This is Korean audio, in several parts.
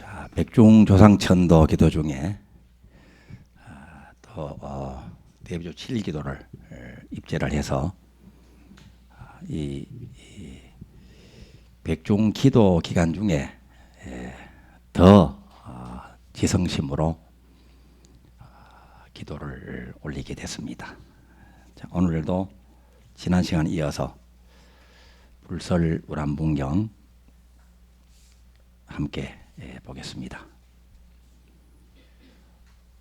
자, 백중조상천도 기도 중에 또 대비조 7기도를 입제를 해서 이 백중기도 기간 중에 더 지성심으로 기도를 올리게 됐습니다. 자, 오늘도 지난 시간 이어서 불설 우람분경 함께 보겠습니다.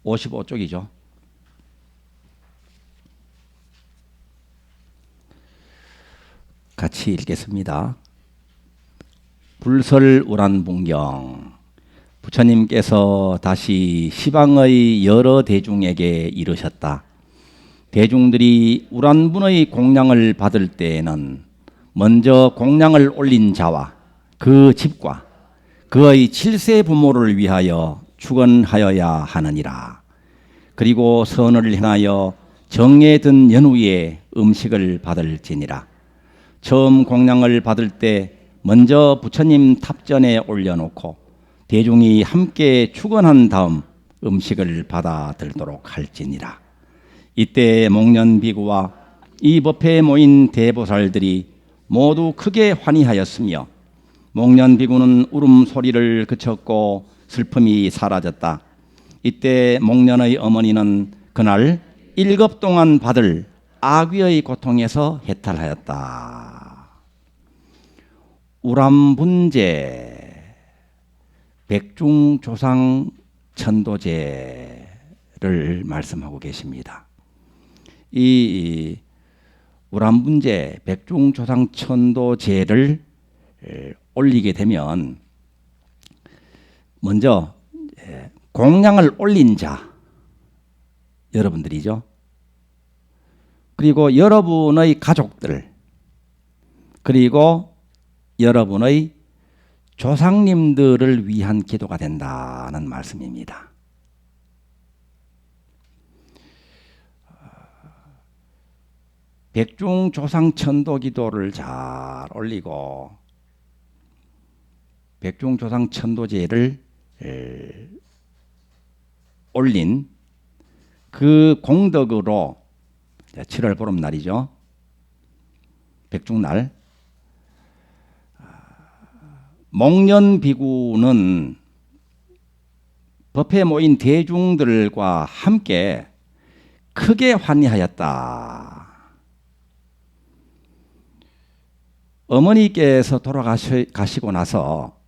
55쪽이죠. 같이 읽겠습니다. 불설 우람분경. 부처님께서 다시 시방의 여러 대중에게 이르셨다. 대중들이 우란분의 공양을 받을 때에는 먼저 공양을 올린 자와 그 집과 그의 7세 부모를 위하여 축원하여야 하느니라. 그리고 선을 행하여 정에 든 연후에 음식을 받을지니라. 처음 공양을 받을 때 먼저 부처님 탑전에 올려놓고 대중이 함께 축원한 다음 음식을 받아 들도록 할지니라. 이때 목련비구와 이 법회에 모인 대보살들이 모두 크게 환희하였으며 목련비구는 울음소리를 그쳤고 슬픔이 사라졌다. 이때 목련의 어머니는 그날 1급 동안 받을 아귀의 고통에서 해탈하였다. 우람분제 백중조상 천도제를 말씀하고 계십니다. 이 우람분제 백중조상 천도제를 올리게 되면 먼저 공양을 올린 자 여러분들이죠. 그리고 여러분의 가족들, 그리고 여러분의 조상님들을 위한 기도가 된다는 말씀입니다. 백중조상천도 기도를 잘 올리고 백중조상천도제를 올린 그 공덕으로 7월 보름날이죠. 백중날. 목련비구는 법회에 모인 대중들과 함께 크게 환희하였다. 어머니께서 돌아가시고 나서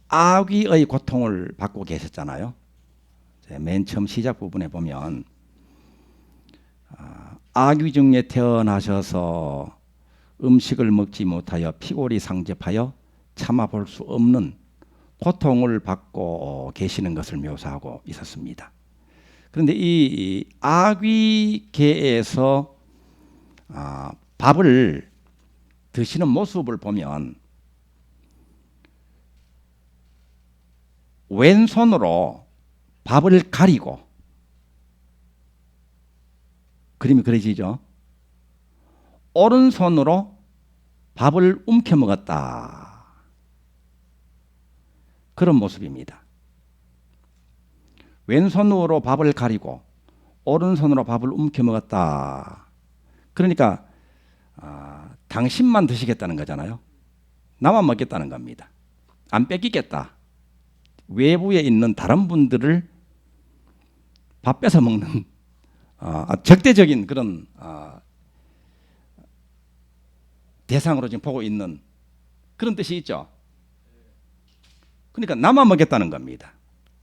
아귀의 고통을 받고 계셨잖아요. 맨 처음 시작 부분에 보면 아귀중에 태어나셔서 음식을 먹지 못하여 피골이 상접하여 참아볼 수 없는 고통을 받고 계시는 것을 묘사하고 있었습니다. 그런데 이 아귀계에서 밥을 드시는 모습을 보면 왼손으로 밥을 가리고 그림이 그려지죠. 오른손으로 밥을 움켜 먹었다. 그런 모습입니다. 왼손으로 밥을 가리고 오른손으로 밥을 움켜 먹었다. 그러니까 당신만 드시겠다는 거잖아요. 나만 먹겠다는 겁니다. 안 뺏기겠다. 외부에 있는 다른 분들을 밥 뺏어 먹는 적대적인 그런 대상으로 지금 보고 있는 그런 뜻이 있죠. 그러니까 나만 먹겠다는 겁니다.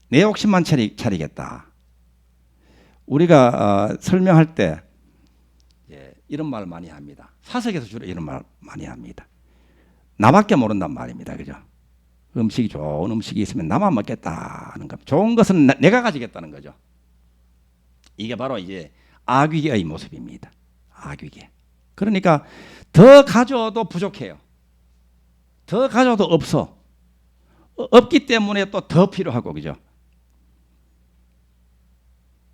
내 욕심만 차리겠다. 우리가 설명할 때 이런 말 많이 합니다. 사석에서 주로 이런 말 많이 합니다. 나밖에 모른단 말입니다. 그죠? 음식이 좋은 음식이 있으면 나만 먹겠다는 겁니다. 좋은 것은 내가 가지겠다는 거죠. 이게 바로 이제 아귀계의 모습입니다. 아귀계. 그러니까 더 가져도 부족해요. 더 가져도 없어. 없기 때문에 또 더 필요하고, 그죠?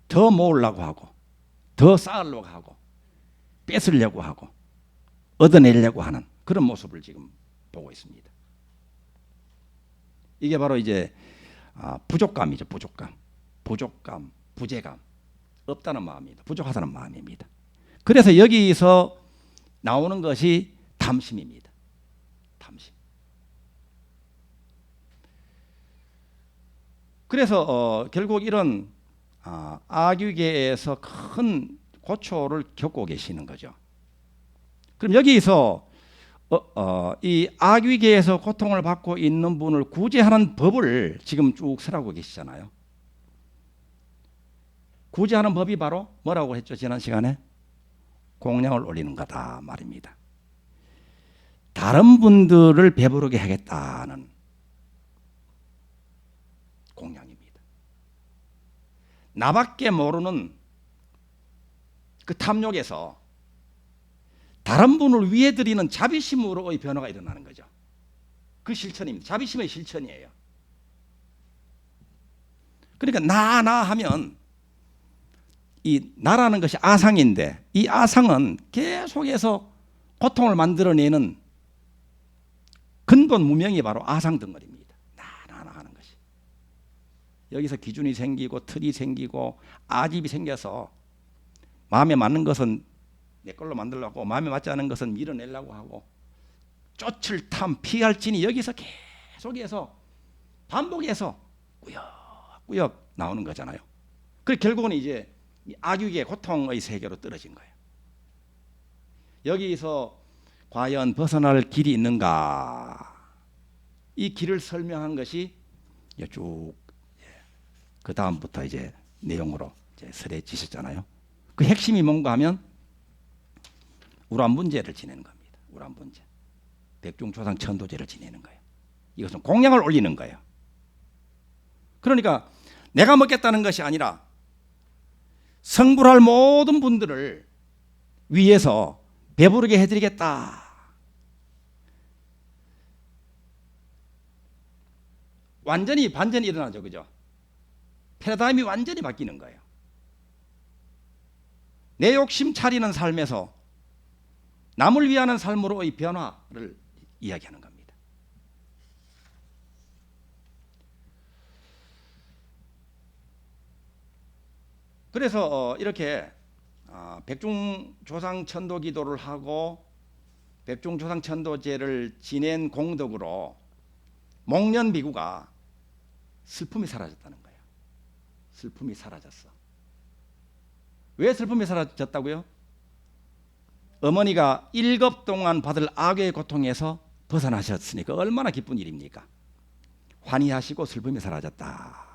더 모으려고 하고, 더 쌓으려고 하고, 뺏으려고 하고, 얻어내려고 하는 그런 모습을 지금 보고 있습니다. 이게 바로 이제 부족감이죠. 부족감, 부재감, 없다는 마음입니다. 부족하다는 마음입니다. 그래서 여기서 나오는 것이 탐심입니다. 탐심. 그래서 결국 이런 악유계에서 큰 고초를 겪고 계시는 거죠. 그럼 여기서 이 악유계에서 고통을 받고 있는 분을 구제하는 법을 지금 쭉 설하고 계시잖아요. 구제하는 법이 바로 뭐라고 했죠? 지난 시간에 공양을 올리는 거다 말입니다. 다른 분들을 배부르게 하겠다는 공양입니다. 나밖에 모르는 그 탐욕에서 다른 분을 위해 드리는 자비심으로의 변화가 일어나는 거죠. 그 실천입니다. 자비심의 실천이에요. 그러니까 나 하면 이 나라는 것이 아상인데 이 아상은 계속해서 고통을 만들어내는 근본 무명이 바로 아상 덩어리입니다. 나 하는 것이. 여기서 기준이 생기고 틀이 생기고 아집이 생겨서 마음에 맞는 것은 내 걸로 만들려고 마음에 맞지 않은 것은 밀어내려고 하고 쫓을 탐 피할 진이 여기서 계속해서 반복해서 꾸역꾸역 나오는 거잖아요. 그래서 결국은 이제 악유의 고통의 세계로 떨어진 거예요. 여기서 과연 벗어날 길이 있는가? 이 길을 설명한 것이 쭉 그 다음부터 이제 내용으로 이제 설해지셨잖아요. 그 핵심이 뭔가 하면 우란분제를 지내는 겁니다. 우란분제. 백중조상 천도제를 지내는 거예요. 이것은 공양을 올리는 거예요. 그러니까 내가 먹겠다는 것이 아니라 성불할 모든 분들을 위해서 배부르게 해드리겠다. 완전히 반전이 일어나죠. 그죠? 패러다임이 완전히 바뀌는 거예요. 내 욕심 차리는 삶에서 남을 위하는 삶으로의 변화를 이야기하는 겁니다. 그래서 이렇게 백중조상천도 기도를 하고 백중조상천도제를 지낸 공덕으로 목련비구가 슬픔이 사라졌다는 거예요. 슬픔이 사라졌어. 왜 슬픔이 사라졌다고요? 어머니가 1급 동안 받을 악의 고통에서 벗어나셨으니까 얼마나 기쁜 일입니까? 환희하시고 슬픔이 사라졌다.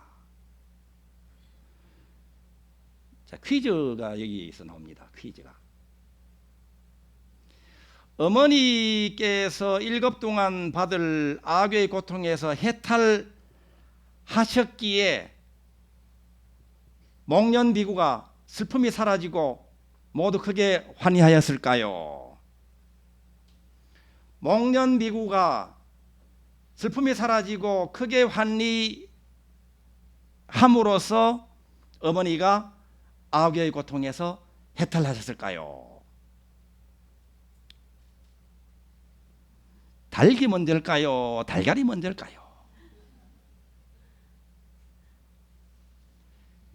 자, 퀴즈가 여기서 나옵니다. 퀴즈가. 어머니께서 1급 동안 받을 악의 고통에서 해탈하셨기에 목련비구가 슬픔이 사라지고 모두 크게 환희하였을까요? 목련비구가 슬픔이 사라지고 크게 환희함으로써 어머니가 악의 고통에서 해탈하셨을까요? 닭이 먼저일까요? 달걀이 먼저일까요?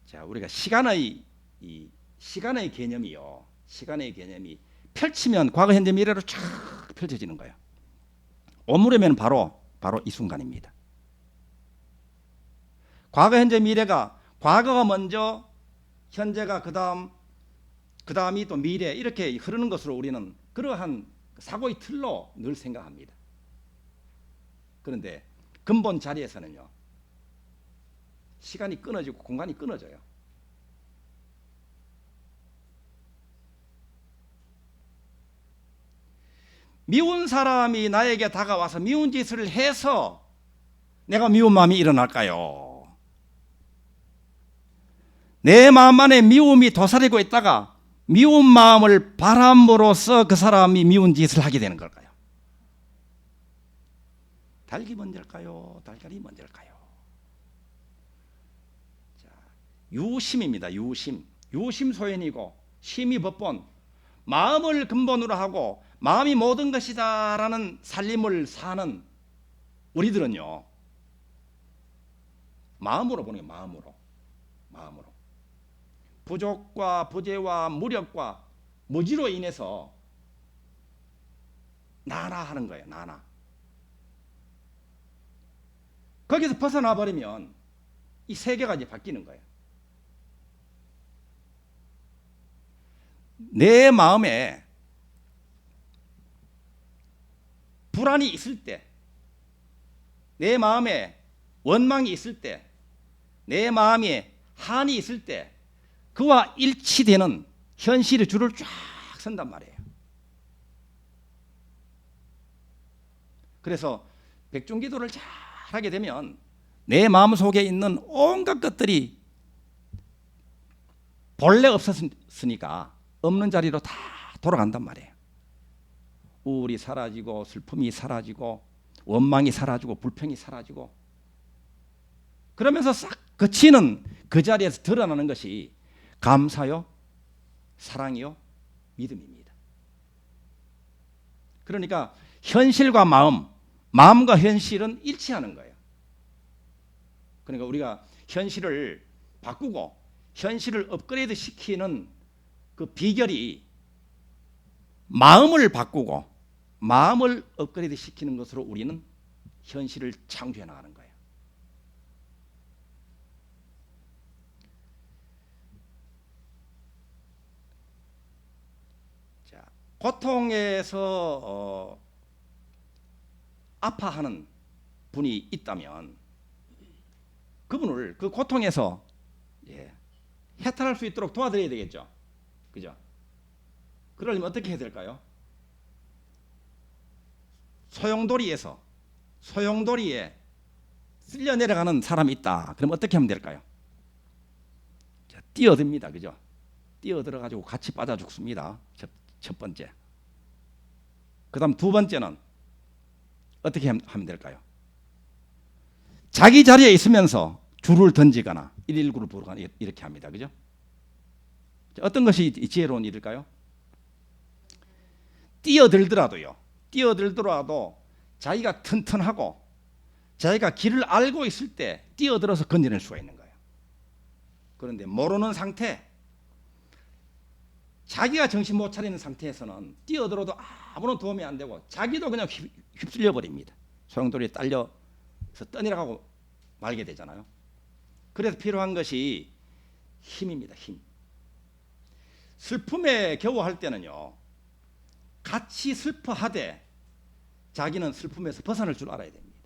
자, 우리가 시간의 개념이요. 시간의 개념이 펼치면 과거, 현재, 미래로 쫙 펼쳐지는 거예요. 오므려면 바로 이 순간입니다. 과거, 현재, 미래가 과거가 먼저, 현재가 그다음이 또 미래 이렇게 흐르는 것으로 우리는 그러한 사고의 틀로 늘 생각합니다. 그런데 근본 자리에서는요. 시간이 끊어지고 공간이 끊어져요. 미운 사람이 나에게 다가와서 미운 짓을 해서 내가 미운 마음이 일어날까요? 내 마음 안에 미움이 도사리고 있다가 미운 마음을 바람으로써 그 사람이 미운 짓을 하게 되는 걸까요? 닭이 먼저일까요? 달걀이 먼저일까요? 자, 유심입니다. 유심 소연이고 심이 법본. 마음을 근본으로 하고 마음이 모든 것이다라는 살림을 사는 우리들은요. 마음으로 보는 게 마음으로. 부족과 부재와 무력과 무지로 인해서 나나 하는 거예요. 나나. 거기서 벗어나 버리면 이 세계가 이제 바뀌는 거예요. 내 마음에 불안이 있을 때, 내 마음에 원망이 있을 때, 내 마음에 한이 있을 때 그와 일치되는 현실의 줄을 쫙 선단 말이에요. 그래서 백중기도를 잘 하게 되면 내 마음속에 있는 온갖 것들이 본래 없었으니까 없는 자리로 다 돌아간단 말이에요. 우울이 사라지고 슬픔이 사라지고 원망이 사라지고 불평이 사라지고 그러면서 싹 그치는 그 자리에서 드러나는 것이 감사요, 사랑이요, 믿음입니다. 그러니까 현실과 마음과 현실은 일치하는 거예요. 그러니까 우리가 현실을 바꾸고 현실을 업그레이드 시키는 그 비결이 마음을 바꾸고 마음을 업그레이드 시키는 것으로 우리는 현실을 창조해 나가는 거예요. 자, 고통에서 아파하는 분이 있다면 그분을 그 고통에서 해탈할 수 있도록 도와드려야 되겠죠. 그죠? 그러려면 어떻게 해야 될까요? 소용돌이에 쓸려 내려가는 사람이 있다. 그럼 어떻게 하면 될까요? 자, 뛰어듭니다. 그죠? 뛰어들어 가지고 같이 빠져 죽습니다. 첫 번째. 그다음 두 번째는 어떻게 하면 될까요? 자기 자리에 있으면서 줄을 던지거나 119를 부르거나 이렇게 합니다. 그죠? 어떤 것이 지혜로운 일일까요? 뛰어들더라도 자기가 튼튼하고 자기가 길을 알고 있을 때 뛰어들어서 건져낼 수가 있는 거예요. 그런데 모르는 상태, 자기가 정신 못 차리는 상태에서는 뛰어들어도 아무런 도움이 안 되고 자기도 그냥 휩쓸려 버립니다. 소용돌이에 딸려서 떠내려가고 말게 되잖아요. 그래서 필요한 것이 힘입니다. 힘. 슬픔에 겨우 할 때는요, 같이 슬퍼하되 자기는 슬픔에서 벗어날 줄 알아야 됩니다.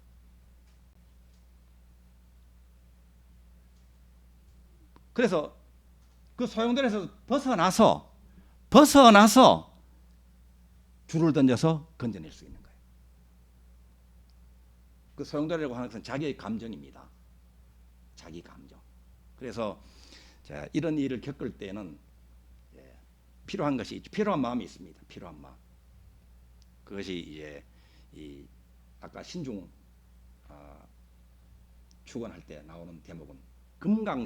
그래서 그 소용돌이에서 벗어나서 줄을 던져서 건져낼 수 있는 거예요. 그 소용돌이라고 하는 것은 자기의 감정입니다. 자기 감정. 그래서 자, 이런 일을 겪을 때는 필요한 마음이 있습니다. 필요한 마음. 그것이 이제 아까 신중 축원할 때 나오는 대목은 금강과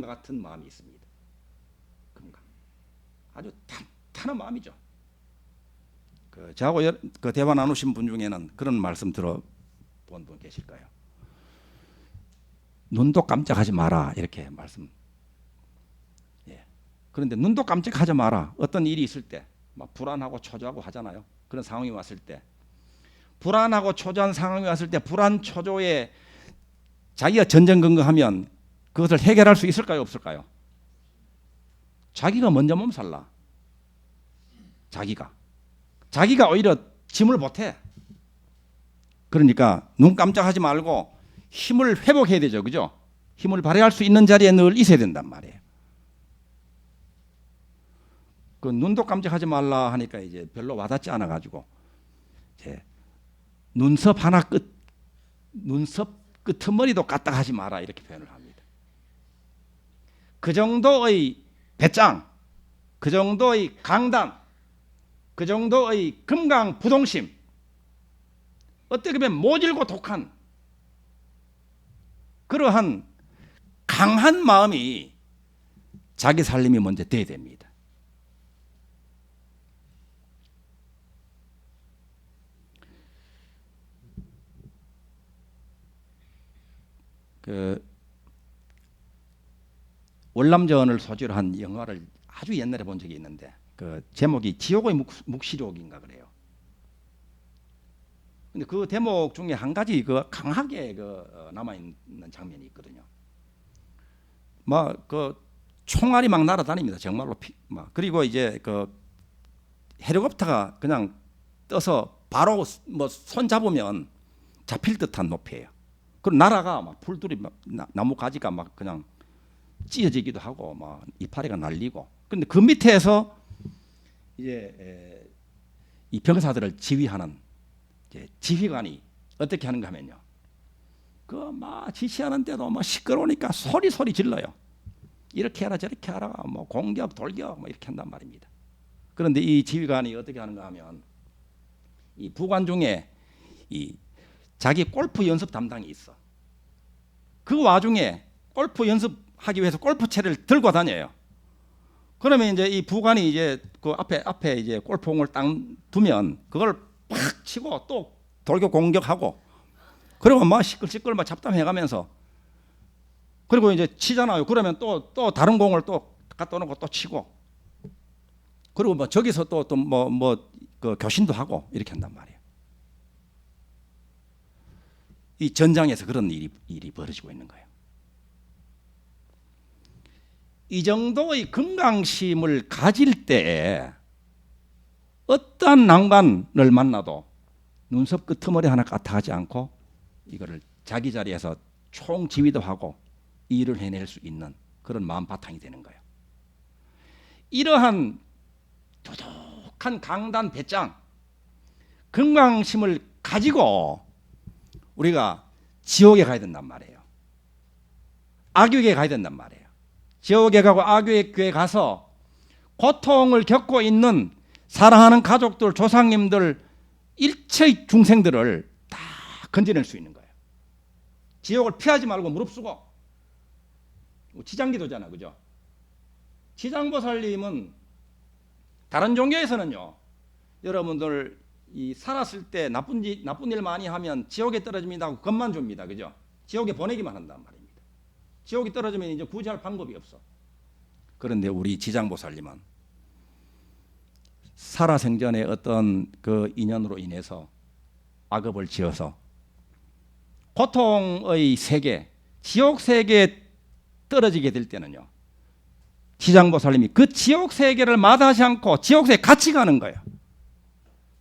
같은 마음이 있습니다. 금강. 아주 탄탄한 마음이죠. 저하고 그 대화 나누신 분 중에는 그런 말씀 들어본 분 계실까요? 눈도 깜짝하지 마라 이렇게 말씀. 그런데 눈도 깜짝하지 마라. 어떤 일이 있을 때 막 불안하고 초조하고 하잖아요. 그런 상황이 왔을 때 불안하고 초조한 상황이 왔을 때 불안 초조에 자기가 전전긍긍하면 그것을 해결할 수 있을까요? 없을까요? 자기가 먼저 몸살나. 자기가 오히려 짐을 못해. 그러니까 눈 깜짝하지 말고 힘을 회복해야 되죠. 그죠? 힘을 발휘할 수 있는 자리에 늘 있어야 된단 말이에요. 그 눈도 깜짝하지 말라 하니까 이제 별로 와닿지 않아 가지고 눈썹 끄트머리도 까딱하지 마라 이렇게 표현을 합니다. 그 정도의 배짱, 그 정도의 강단, 그 정도의 금강부동심, 어떻게 보면 모질고 독한 그러한 강한 마음이 자기 살림이 먼저 돼야 됩니다. 그 월남전을 소재로 한 영화를 아주 옛날에 본 적이 있는데 그 제목이 지옥의 묵시록인가 그래요. 근데 그 대목 중에 한 가지 그 강하게 남아 있는 장면이 있거든요. 막 그 총알이 막 날아다닙니다. 정말로 막 그리고 이제 그 헬리콥터가 그냥 떠서 바로 뭐 손 잡으면 잡힐 듯한 높이에요. 그리고 나라가 막 풀들이 막 나무 가지가 막 그냥 찢어지기도 하고 막 이파리가 날리고. 근데 그 밑에서 이제 이 병사들을 지휘하는 이제 지휘관이 어떻게 하는가 하면요. 그 막 지시하는데도 뭐 시끄러우니까 소리 질러요. 이렇게 하라 저렇게 하라 뭐 공격 돌격 뭐 이렇게 한단 말입니다. 그런데 이 지휘관이 어떻게 하는가 하면 이 부관 중에 이 자기 골프 연습 담당이 있어. 그 와중에 골프 연습하기 위해서 골프채를 들고 다녀요. 그러면 이제 이 부관이 이제 그 앞에 이제 골프공을 딱 두면 그걸 팍 치고 또 돌격 공격하고 그리고 막 시끌시끌 막 잡담해가면서 그리고 이제 치잖아요. 그러면 또 다른 공을 또 갖다 놓고 또 치고 그리고 뭐 저기서 또 그 교신도 하고 이렇게 한단 말이에요. 이 전장에서 그런 일이 벌어지고 있는 거예요. 이 정도의 건강심을 가질 때에 어떠한 난관을 만나도 눈썹 끄트머리 하나 까딱하지 않고 이거를 자기 자리에서 총지휘도 하고 일을 해낼 수 있는 그런 마음 바탕이 되는 거예요. 이러한 두둑한 강단 배짱 건강심을 가지고 우리가 지옥에 가야 된단 말이에요. 악육에 가야 된단 말이에요. 지옥에 가고 악육에 가서 고통을 겪고 있는 사랑하는 가족들, 조상님들, 일체의 중생들을 다 건져낼 수 있는 거예요. 지옥을 피하지 말고 무릅쓰고 지장기도잖아, 그죠? 지장보살님은 다른 종교에서는요, 여러분들 이 살았을 때 나쁜 일 많이 하면 지옥에 떨어집니다 하고 겁만 줍니다, 그죠? 지옥에 보내기만 한단 말입니다. 지옥에 떨어지면 이제 구제할 방법이 없어. 그런데 우리 지장보살님은 살아생전에 어떤 그 인연으로 인해서 악업을 지어서 고통의 세계, 지옥 세계에 떨어지게 될 때는요, 지장보살님이 그 지옥 세계를 마다하지 않고 지옥 세계에 같이 가는 거예요.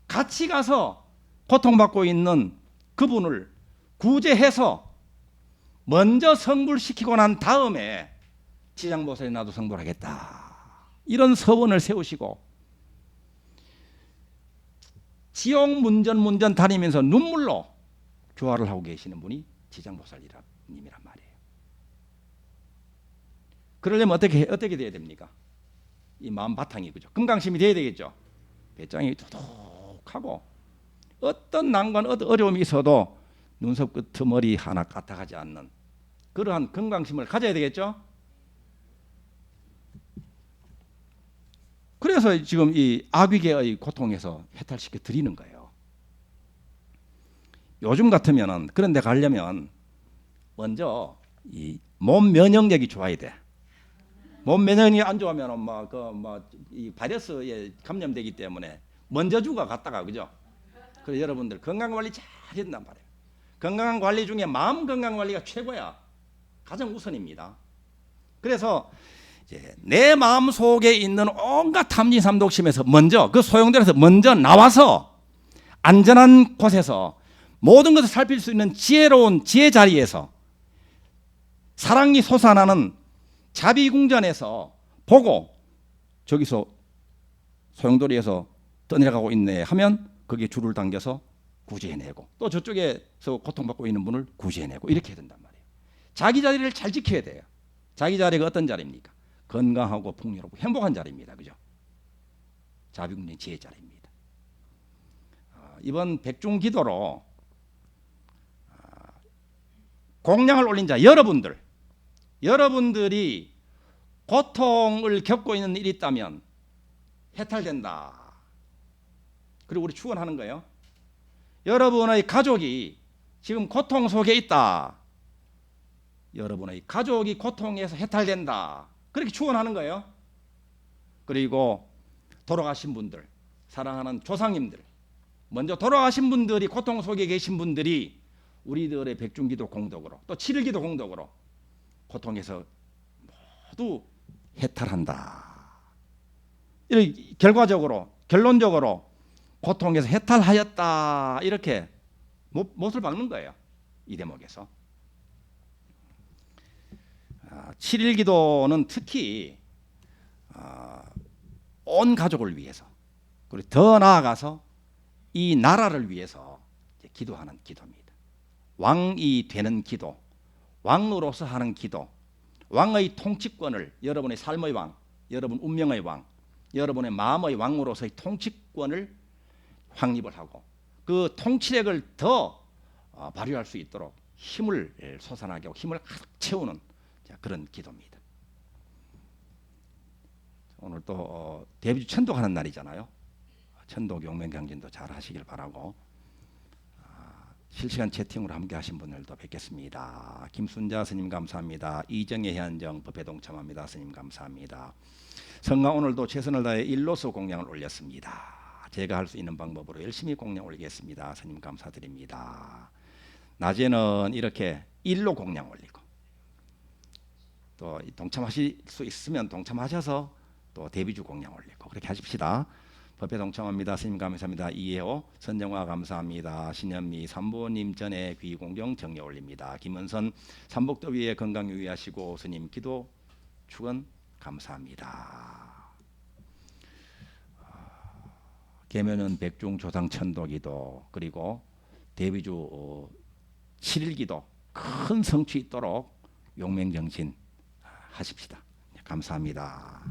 같이 가서 고통받고 있는 그분을 구제해서 먼저 성불시키고 난 다음에 지장보살이 나도 성불하겠다 이런 서원을 세우시고 지옥 문전 다니면서 눈물로 교화를 하고 계시는 분이 지장보살님이란 말이에요. 그러려면 어떻게 돼야 됩니까? 이 마음 바탕이 그죠? 건강심이 돼야 되겠죠. 배짱이 두둑하고 어떤 난관, 어떤 어려움이 있어도 눈썹 끄트머리 하나 까딱하지 않는 그러한 건강심을 가져야 되겠죠. 그래서 지금 이 악위계의 고통에서 해탈시켜 드리는 거예요. 요즘 같으면은 그런 데 가려면 먼저 이 몸 면역력이 좋아야 돼. 몸 면역력이 안 좋으면은 이 바이러스에 감염되기 때문에 먼저 갔다가 그죠? 그래서 여러분들 건강 관리 잘 해야 된단 말이에요. 건강 관리 중에 마음 건강 관리가 최고야. 가장 우선입니다. 그래서 이제 내 마음 속에 있는 온갖 탐진삼독심에서 먼저 그 소용돌이에서 먼저 나와서 안전한 곳에서 모든 것을 살필 수 있는 지혜로운 지혜 자리에서 사랑이 솟아나는 자비궁전에서 보고 저기서 소용돌이에서 떠내려가고 있네 하면 거기에 줄을 당겨서 구제해내고 또 저쪽에서 고통받고 있는 분을 구제해내고 이렇게 해야 된단 말이에요. 자기 자리를 잘 지켜야 돼요. 자기 자리가 어떤 자리입니까? 건강하고 풍요롭고 행복한 자리입니다. 그죠? 자비궁전 지혜 자리입니다. 이번 백중기도로 공양을 올린 자 여러분들이 고통을 겪고 있는 일이 있다면 해탈된다. 그리고 우리 축원하는 거예요. 여러분의 가족이 지금 고통 속에 있다. 여러분의 가족이 고통에서 해탈된다. 그렇게 축원하는 거예요. 그리고 돌아가신 분들, 사랑하는 조상님들, 먼저 돌아가신 분들이 고통 속에 계신 분들이 우리들의 백중기도 공덕으로 또 7일기도 공덕으로 고통에서 모두 해탈한다. 이렇게 결과적으로 결론적으로 고통에서 해탈하였다 이렇게 못을 박는 거예요. 이 대목에서 7일기도는 특히 온 가족을 위해서 그리고 더 나아가서 이 나라를 위해서 기도하는 기도입니다. 왕이 되는 기도, 왕으로서 하는 기도, 왕의 통치권을 여러분의 삶의 왕, 여러분 운명의 왕, 여러분의 마음의 왕으로서의 통치권을 확립을 하고 그 통치력을 더 발휘할 수 있도록 힘을 솟아나게 하고 힘을 가득 채우는 그런 기도입니다. 오늘 또 대비주 천독하는 날이잖아요. 천독 용맹강진도 잘 하시길 바라고 실시간 채팅으로 함께 하신 분들도 뵙겠습니다. 김순자 스님 감사합니다. 이정혜 현정 법회 동참합니다. 스님 감사합니다. 성가 오늘도 최선을 다해 일로서 공양을 올렸습니다. 제가 할 수 있는 방법으로 열심히 공양 올리겠습니다. 스님 감사드립니다. 낮에는 이렇게 일로 공양 올리고 또 동참하실 수 있으면 동참하셔서 또 대비주 공양 올리고 그렇게 하십시다. 법회 동참합니다. 스님 감사합니다. 이해호 선정화 감사합니다. 신현미 삼부님 전에 귀공경 정례 올립니다. 김은선 삼복도 위에 건강 유의하시고 스님 기도 축원 감사합니다. 계면은 백중 조상 천도기도 그리고 대비주 7일기도 큰 성취 있도록 용맹정신 하십시다. 감사합니다.